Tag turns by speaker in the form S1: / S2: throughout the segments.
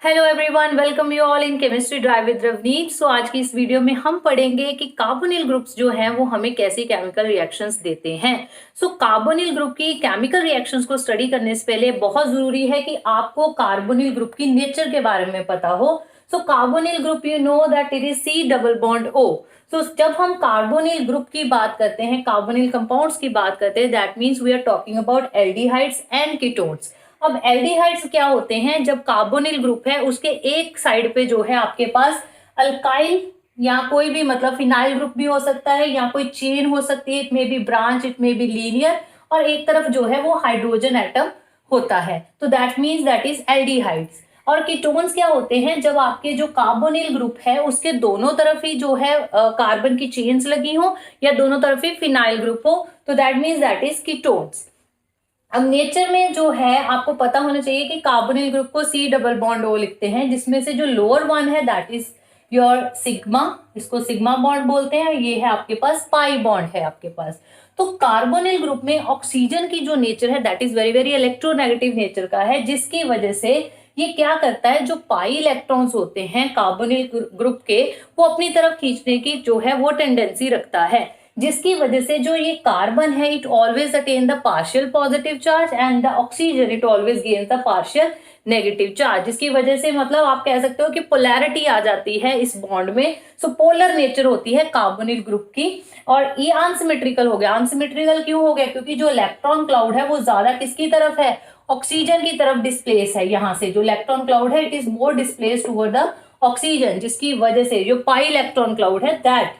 S1: Hello everyone, welcome you all in chemistry drive with Ravneet. So आज की इस video में हम पढ़ेंगे कि कार्बोनिल ग्रुप्स जो हैं वो हमें कैसे केमिकल रिएक्शंस देते हैं। सो कार्बोनिल ग्रुप की केमिकल रिएक्शंस को स्टडी करने से पहले बहुत जरूरी है कि आपको कार्बोनिल ग्रुप की नेचर के बारे में पता हो। So carbonyl group you know that it is C double bond O। तो जब हम कार्बोनिल ग्रुप की बात करते हैं, कार्बोनिल कंपाउंड्स की बात करते हैं, that means we are talking about aldehydes and ketones. अब एल्डिहाइड्स क्या होते हैं? जब कार्बोनिल ग्रुप है उसके एक साइड पे जो है आपके पास अल्काइल या कोई भी मतलब फिनाइल ग्रुप भी हो सकता है या कोई चेन हो सकती है, it may be branch, it may be linear, और एक तरफ जो है वो हाइड्रोजन एटम होता है। तो that means that is aldehydes. और कीटोन्स क्या होते हैं? जब आपके जो कार्बोनिल ग्रुप है उसके दोनों तरफ ही जो है कार्बन की चेन्स लगी हो या दोनों तरफ ही फिनाइल ग्रुप हो, तो that means that is ketones. अब नेचर में जो है आपको पता होना चाहिए कि कार्बोनिल ग्रुप को C डबल बॉन्ड O लिखते हैं, जिसमें से जो लोअर वन है दैट इज योर सिग्मा, इसको सिग्मा बॉन्ड बोलते हैं। ये है आपके पास पाई बॉन्ड है आपके पास। तो कार्बोनिल ग्रुप में ऑक्सीजन की जो नेचर है that is very very electronegative nature का है, जिसकी वजह से ये क्या करता है, जो पाई इलेक्ट्रॉन्स होते हैं कार्बोनिल ग्रुप के, वो अपनी तरफ खींचने की जो है वो टेंडेंसी रखता है, जिसकी वजह से जो ये कार्बन है it always attain the partial positive charge and the oxygen it always gains the partial negative charge, जिसकी वजह से मतलब आप कह सकते हो कि पोलैरिटी आ जाती है इस बॉन्ड में। सो पोलर नेचर होती है कार्बोनिल ग्रुप की। और ये अनसिमेट्रिकल हो गया। अनसिमेट्रिकल क्यों हो गया? क्योंकि जो इलेक्ट्रॉन क्लाउड है वो ज्यादा किसकी तरफ है? ऑक्सीजन की तरफ डिस्प्लेस है। यहाँ से जो इलेक्ट्रॉन क्लाउड है it is more displace toward the oxygen, जिसकी वजह से जो पाई इलेक्ट्रॉन क्लाउड है दैट,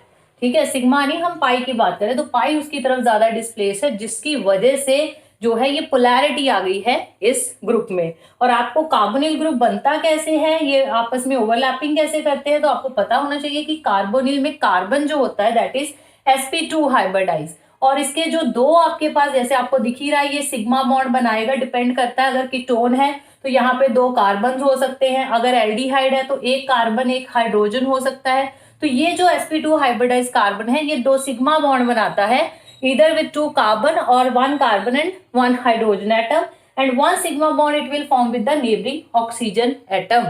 S1: ठीक है, सिग्मा नहीं, हम पाई की बात करें तो पाई उसकी तरफ ज्यादा डिस्प्लेस है, जिसकी वजह से जो है ये पोलैरिटी आ गई है इस ग्रुप में। और आपको कार्बोनिल ग्रुप बनता कैसे है, ये आपस में ओवरलैपिंग कैसे करते हैं, तो आपको पता होना चाहिए कि कार्बोनिल में कार्बन जो होता है दैट इज sp2 हाइब्रिडाइज, और इसके जो दो आपके पास जैसे आपको दिख ही रहा है ये सिग्मा बॉन्ड बनाएगा। डिपेंड करता है, अगर कीटोन है तो यहाँ पे दो कार्बन हो सकते हैं, अगर एल्डिहाइड है तो एक कार्बन एक हाइड्रोजन हो सकता है। तो ये जो sp2 हाइब्रिडाइज कार्बन है ये दो सिग्मा बॉन्ड बनाता है, either with two carbon or one carbon and one hydrogen atom, and one sigma bond it will form with the neighboring oxygen atom.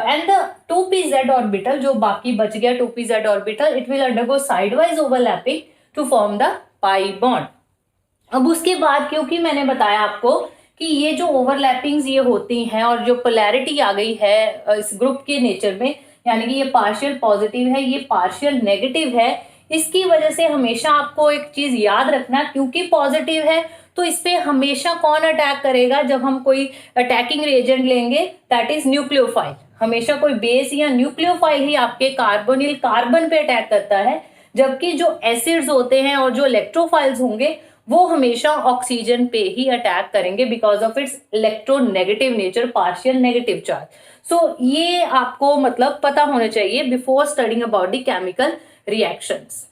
S1: And the 2pz orbital जो बाकी बच गया 2pz orbital it will undergo sidewise overlapping to form the pi bond. अब उसके बाद क्योंकि मैंने बताया आपको कि ये जो ओवरलैपिंग्स ये होती हैं और जो पोलैरिटी आ गई है इस ग्रुप के नेचर में, यानी कि ये पार्शियल पॉजिटिव है ये पार्शियल नेगेटिव है, इसकी वजह से हमेशा आपको एक चीज याद रखना, क्योंकि पॉजिटिव है तो इस पे हमेशा कौन अटैक करेगा? जब हम कोई अटैकिंग रिएजेंट लेंगे दैट इज न्यूक्लियोफाइल। हमेशा कोई बेस या न्यूक्लियोफाइल ही आपके कार्बोनिल कार्बन पे अटैक करता है, जबकि जो एसिड्स होते हैं और जो इलेक्ट्रोफाइल्स होंगे वो हमेशा ऑक्सीजन पे ही अटैक करेंगे because of its electronegative nature, partial negative charge. So ये आपको मतलब पता होना चाहिए before studying about the chemical reactions.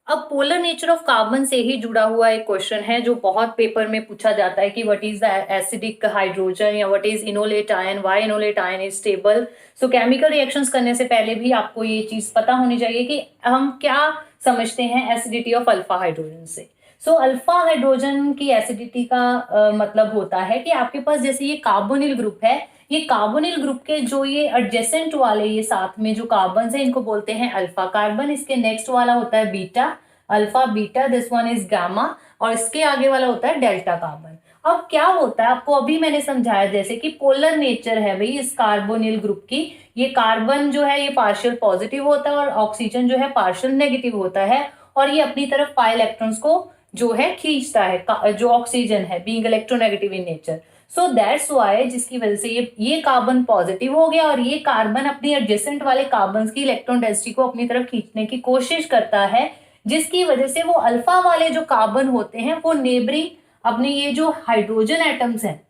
S1: अब पोलर नेचर ऑफ कार्बन से ही जुड़ा हुआ एक क्वेश्चन है जो बहुत पेपर में पूछा जाता है कि what is the acidic hydrogen या what is enolate ion, why enolate ion is stable. So chemical reactions करने से पहले भी आपको ये चीज पता होनी चाहिए कि हम क्या समझते हैं एसिडिटी ऑफ अल्फा हाइड्रोजन से। सो अल्फा हाइड्रोजन की एसिडिटी का मतलब होता है कि आपके पास जैसे ये कार्बोनिल ग्रुप है, ये कार्बोनिल ग्रुप के जो ये एडजेसेंट वाले ये साथ में जो कार्बन है इनको बोलते हैं अल्फा कार्बन। इसके नेक्स्ट वाला होता है beta, alpha beta, this one is gamma, और इसके आगे वाला होता है डेल्टा कार्बन। अब क्या होता है आपको अभी मैंने समझाया जैसे कि पोलर नेचर है भाई इस कार्बोनिल ग्रुप की, ये कार्बन जो है ये पार्शियल पॉजिटिव होता है और ऑक्सीजन जो है पार्शियल नेगेटिव होता है, और ये अपनी तरफ पाई इलेक्ट्रॉन्स को जो है खींचता है, जो ऑक्सीजन है being electronegative in nature. So that's why, जिसकी वजह से ये कार्बन पॉजिटिव हो गया और ये कार्बन अपनी एडजेसेंट वाले कार्बन की इलेक्ट्रॉन डेंसिटी को अपनी तरफ खींचने की कोशिश करता है, जिसकी वजह से वो अल्फा वाले जो कार्बन होते हैं वो नेबरिंग अपने ये जो हाइड्रोजन एटम्स हैं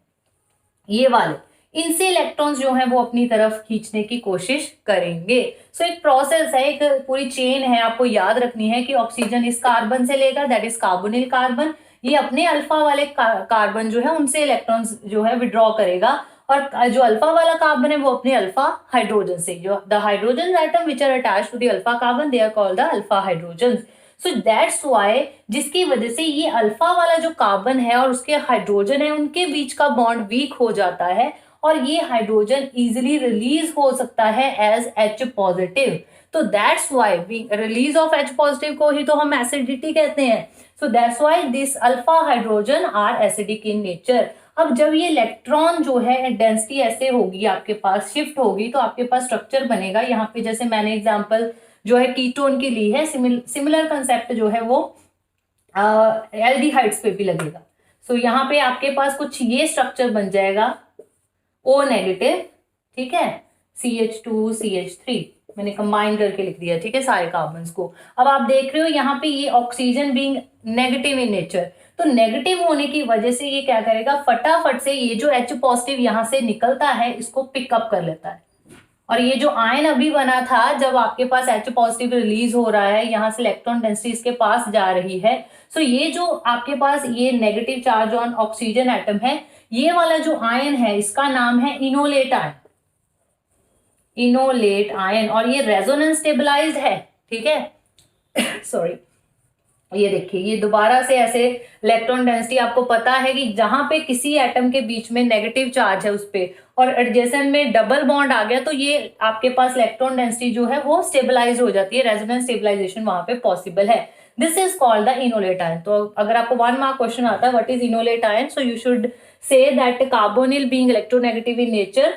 S1: ये वाले, इनसे इलेक्ट्रॉन्स जो है वो अपनी तरफ खींचने की कोशिश करेंगे। सो एक प्रोसेस है, एक पूरी चेन है, आपको याद रखनी है कि ऑक्सीजन इस कार्बन से लेगा दैट इज कार्बोनिल कार्बन, ये अपने अल्फा वाले कार्बन जो है उनसे इलेक्ट्रॉन्स जो है विड्रॉ करेगा, और जो अल्फा वाला कार्बन है वो अपने अल्फा हाइड्रोजन से, जो the hydrogen atom which are attached to the alpha carbon they are called the alpha hydrogen. So that's why, जिसकी वजह से ये अल्फा वाला जो कार्बन है और उसके हाइड्रोजन है उनके बीच का बॉन्ड वीक हो जाता है और ये हाइड्रोजन इजिली रिलीज हो सकता है एज H पॉजिटिव। तो that's why release of H positive को ही तो हम एसिडिटी कहते हैं। So that's why this alpha hydrogen are acidic in nature. अब जब ये इलेक्ट्रॉन जो है डेंसिटी ऐसे होगी आपके पास शिफ्ट होगी तो आपके पास स्ट्रक्चर बनेगा। यहाँ पे जैसे मैंने एग्जांपल जो है कीटोन की ली है, सिमिलर कंसेप्ट जो है वो एल्डिहाइड्स पे भी लगेगा। सो यहाँ पे आपके पास कुछ ये स्ट्रक्चर बन जाएगा O नेगेटिव, ठीक है, CH2CH3 मैंने कंबाइन करके लिख दिया, ठीक है, सारे कार्बन्स को। अब आप देख रहे हो यहाँ पे ये oxygen being negative in nature, तो नेगेटिव होने की वजह से ये क्या करेगा, फटाफट से ये जो H पॉजिटिव यहाँ से निकलता है इसको पिकअप कर लेता है। और ये जो आयन अभी बना था, जब आपके पास H पॉजिटिव रिलीज हो रहा है, यहाँ से इलेक्ट्रॉन डेंसिटी इसके पास जा रही है, सो ये जो आपके पास ये negative charge on oxygen atom है, ये वाला जो आयन है इसका नाम है इनोलेट आयन, इनोलेट आयन, और ये रेजोनेंस स्टेबलाइज्ड है, ठीक है सॉरी, ये देखिए ये दोबारा से ऐसे इलेक्ट्रॉन डेंसिटी आपको पता है कि जहां पे किसी एटम के बीच में नेगेटिव चार्ज है उस पे और एडजेसेंट में डबल बॉन्ड आ गया तो ये आपके पास इलेक्ट्रॉन डेंसिटी जो है वो स्टेबलाइज हो जाती है, रेजोनेंस स्टेबलाइजेशन वहां पे पॉसिबल है। This is called the enolate ion. तो अगर आपको 1 मार्क क्वेश्चन आता है what is enolate ion, so you should say that carbonyl being electronegative in nature,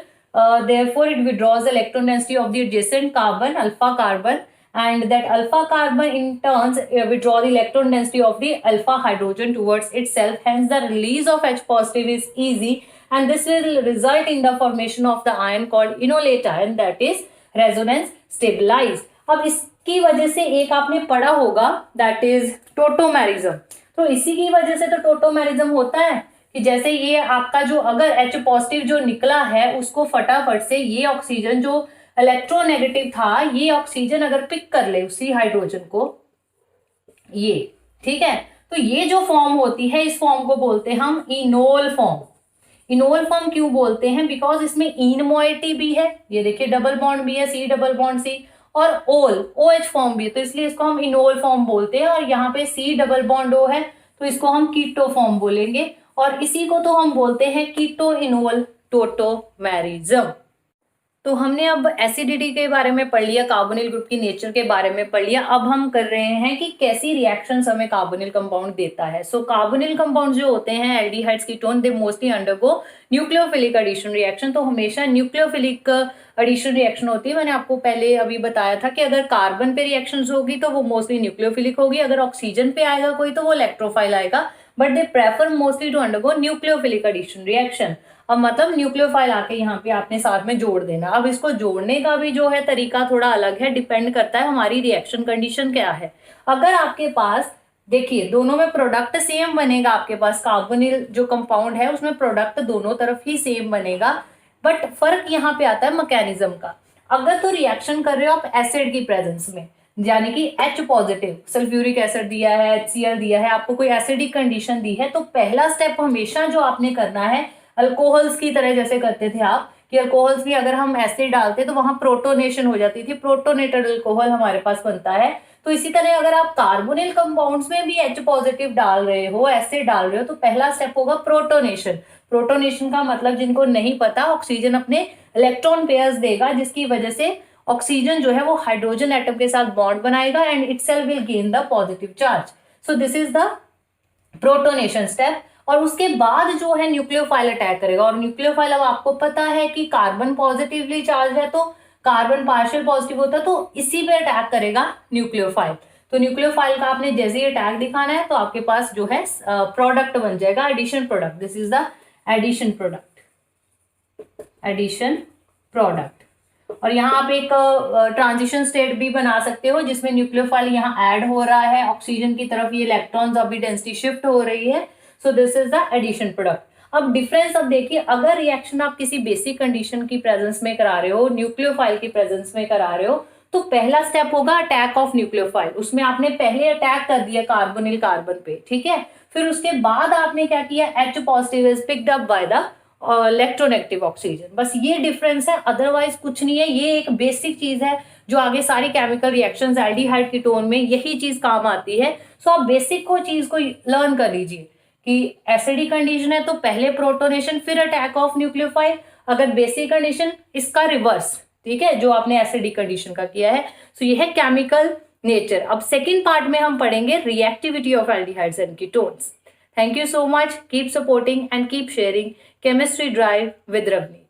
S1: therefore it withdraws the electron density of the adjacent carbon, alpha carbon, and that alpha carbon in turns withdraw the electron density of the alpha hydrogen towards itself. Hence the release of H positive is easy, and this will result in the formation of the ion called enolate ion, that is resonance stabilized. अब इसकी वजह से एक आपने पढ़ा होगा that is tautomerism. तो इसी की वजह से तो टोटोमेरिज्म होता है कि जैसे ये आपका जो अगर H पॉजिटिव जो निकला है उसको फटाफट से ये ऑक्सीजन जो इलेक्ट्रोनेगेटिव था, ये ऑक्सीजन अगर पिक कर ले उसी हाइड्रोजन को, ये ठीक है, तो ये जो फॉर्म होती है इस फॉर्म को बोलते हैं हम इनोल फॉर्म। इनोल फॉर्म क्यों बोलते हैं, बिकॉज इसमें इन मोइटी भी है, ये देखिए डबल बॉन्ड भी है, C डबल बॉन्ड C, और ओल OH फॉर्म भी है, तो इसलिए इसको हम इनोल फॉर्म बोलते हैं। और यहाँ पे C डबल बॉन्ड O है तो इसको हम कीटो फॉर्म बोलेंगे, और इसी को तो हम बोलते हैं कीटो इनोल टोटोमेरिज्म। तो हमने अब एसिडिटी के बारे में पढ़ लिया, कार्बोनिल ग्रुप की नेचर के बारे में पढ़ लिया। अब हम कर रहे हैं कि कैसी रिएक्शंस हमें कार्बोनिल कंपाउंड देता है। सो कार्बोनिल कंपाउंड जो होते हैं aldehydes ketone, they mostly undergo nucleophilic addition reaction. तो हमेशा न्यूक्लियोफिलिक एडिशन रिएक्शन होती है। मैंने आपको पहले अभी बताया था कि अगर कार्बन पे रिएक्शन होगी तो वो मोस्टली न्यूक्लियोफिलिक होगी, अगर ऑक्सीजन पे आएगा कोई तो वो इलेक्ट्रोफाइल आएगा, but they prefer mostly to undergo nucleophilic addition reaction. अब मतलब न्यूक्लियोफाइल आके यहाँ पे आपने साथ में जोड़ देना। अब इसको जोड़ने का भी जो है तरीका थोड़ा अलग है, डिपेंड करता है हमारी रिएक्शन कंडीशन क्या है। अगर आपके पास देखिए दोनों में प्रोडक्ट सेम बनेगा, आपके पास कार्बोनिल जो कंपाउंड है उसमें प्रोडक्ट दोनों तरफ ही सेम बनेगा, बट फर्क यहाँ पे आता है मैकेनिज्म का। अगर तो रिएक्शन कर रहे हो आप एसिड की प्रेजेंस में, यानी कि H पॉजिटिव सल्फ्यूरिक एसिड दिया है, HCl दिया है, आपको कोई एसिडिक कंडीशन दी है, तो पहला स्टेप हमेशा जो आपने करना है अल्कोहल्स की तरह जैसे करते थे आप, कि अल्कोहल्स भी अगर हम एसिड डालते तो वहां प्रोटोनेशन हो जाती थी, प्रोटोनेटेड अल्कोहल हमारे पास बनता है। तो इसी तरह अगर आप कार्बोनिल कंपाउंड्स में भी H पॉजिटिव डाल रहे हो, एसिड डाल रहे हो, तो पहला स्टेप होगा प्रोटोनेशन। प्रोटोनेशन का मतलब जिनको नहीं पता, ऑक्सीजन अपने इलेक्ट्रॉन पेयर्स देगा जिसकी वजह से ऑक्सीजन जो है वो हाइड्रोजन एटम के साथ बॉन्ड बनाएगा and itself will gain the positive charge. So this is the protonation step. और उसके बाद जो है न्यूक्लियोफाइल अटैक करेगा, और न्यूक्लियोफाइल अब आपको पता है कि कार्बन पॉजिटिवली चार्ज है तो कार्बन पार्शियल पॉजिटिव होता है, तो इसी पे अटैक करेगा न्यूक्लियोफाइल। तो न्यूक्लियोफाइल का आपने जैसे ही अटैक दिखाना है तो आपके पास जो है प्रोडक्ट बन जाएगा, addition product. This is the addition product, addition product. और यहाँ आप एक ट्रांजिशन स्टेट भी बना सकते हो जिसमें न्यूक्लियोफाइल यहाँ ऐड हो रहा है ऑक्सीजन की तरफ, ये इलेक्ट्रॉन्स अभी डेंसिटी शिफ्ट हो रही है। So this is the addition product. अब डिफरेंस अब देखिए, अगर रिएक्शन आप किसी बेसिक कंडीशन की प्रेजेंस में करा रहे हो, न्यूक्लियोफाइल की प्रेजेंस में करा रहे हो, तो पहला स्टेप होगा अटैक ऑफ न्यूक्लियोफाइल। उसमें आपने पहले अटैक कर दिया कार्बोनिल कार्बन पे, ठीक है, फिर उसके बाद आपने क्या किया, H positive is picked up by the electronegative oxygen. बस ये डिफरेंस है, अदरवाइज कुछ नहीं है। ये एक बेसिक चीज है जो आगे सारी केमिकल रिएक्शंस एल्डिहाइड कीटोन में यही चीज काम आती है। सो आप बेसिक को चीज को लर्न कर लीजिए कि एसिडिक कंडीशन है तो पहले प्रोटोनेशन फिर अटैक ऑफ न्यूक्लियोफाइल, अगर बेसिक कंडीशन इसका रिवर्स, ठीक है, जो आपने एसिडिक कंडीशन का किया है। सो ये है केमिकल नेचर। अब सेकेंड पार्ट में हम पढ़ेंगे reactivity of aldehydes and ketones. Thank you so much, keep supporting and keep sharing chemistry drive with Ravneet.